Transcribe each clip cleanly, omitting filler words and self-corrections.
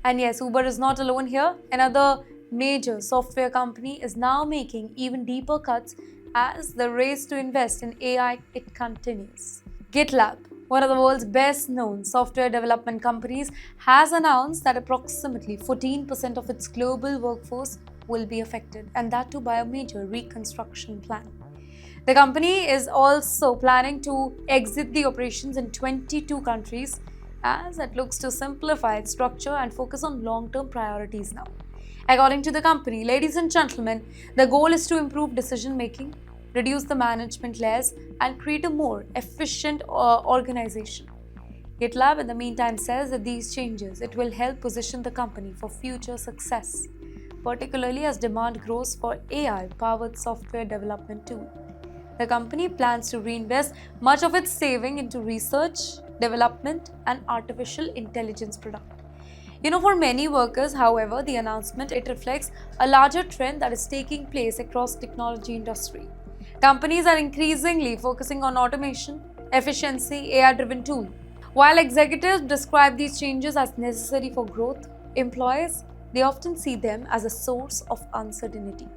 And yes, Uber is not alone here. Another major software company is now making even deeper cuts as the race to invest in AI it continues. GitLab, one of the world's best known software development companies, has announced that approximately 14% of its global workforce will be affected, and that too by a major reconstruction plan. The company is also planning to exit the operations in 22 countries as it looks to simplify its structure and focus on long-term priorities now. According to the company, ladies and gentlemen, the goal is to improve decision making, reduce the management layers, and create a more efficient organization. GitLab, in the meantime, says that these changes it will help position the company for future success, particularly as demand grows for AI-powered software development too. The company plans to reinvest much of its saving into research, development, and artificial intelligence product. For many workers, however, the announcement it reflects a larger trend that is taking place across technology industry. Companies are increasingly focusing on automation, efficiency, AI-driven tools. While executives describe these changes as necessary for growth, employees they often see them as a source of uncertainty.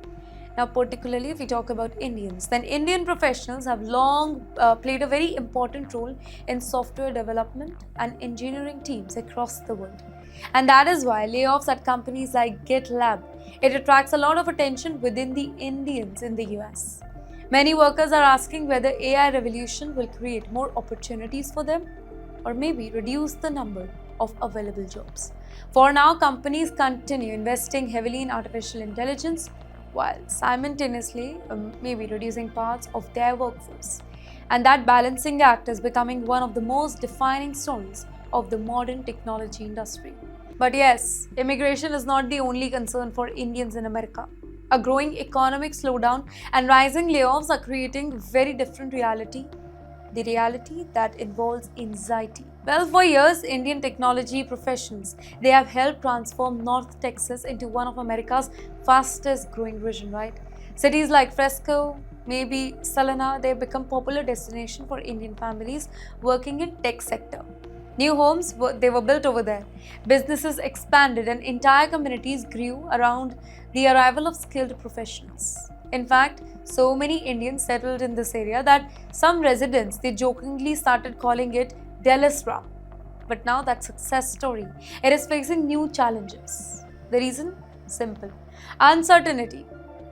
Now, particularly if we talk about Indians, then Indian professionals have long played a very important role in software development and engineering teams across the world. And that is why layoffs at companies like GitLab, it attracts a lot of attention within the Indians in the US. Many workers are asking whether AI revolution will create more opportunities for them or maybe reduce the number of available jobs. For now, companies continue investing heavily in artificial intelligence while simultaneously maybe reducing parts of their workforce. And that balancing act is becoming one of the most defining stories of the modern technology industry. But yes, immigration is not the only concern for Indians in America. A growing economic slowdown and rising layoffs are creating very different reality, the reality that involves anxiety. Well, for years, Indian technology professionals, they have helped transform North Texas into one of America's fastest growing region, right? Cities like Fresco, maybe Salina, they have become popular destination for Indian families working in tech sector. New homes they were built over there. Businesses expanded and entire communities grew around the arrival of skilled professionals. In fact, so many Indians settled in this area that some residents they jokingly started calling it Delisram. But now that success story, it is facing new challenges. The reason? Simple. Uncertainty.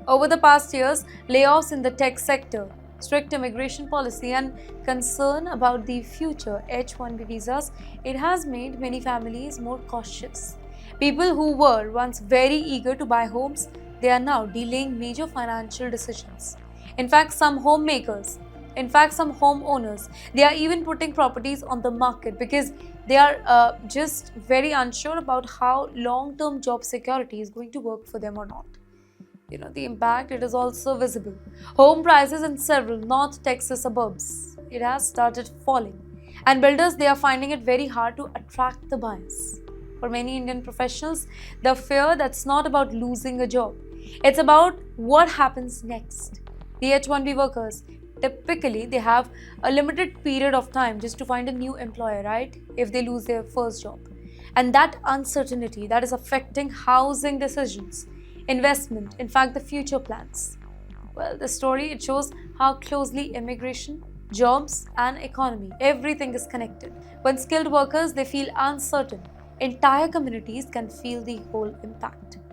Over the past years, layoffs in the tech sector, strict immigration policy, and concern about the future H-1B visas, it has made many families more cautious. People who were once very eager to buy homes, they are now delaying major financial decisions. In fact, some homeowners, they are even putting properties on the market because they are just very unsure about how long-term job security is going to work for them or not. The impact it is also visible. Home prices in several North Texas suburbs, it has started falling. And builders, they are finding it very hard to attract the buyers. For many Indian professionals, the fear that's not about losing a job. It's about what happens next. The H-1B workers, typically they have a limited period of time just to find a new employer, right? If they lose their first job. And that uncertainty that is affecting housing decisions, investment, in fact, the future plans. Well, the story it shows how closely immigration, jobs, and economy everything is connected. When skilled workers they feel uncertain, entire communities can feel the whole impact.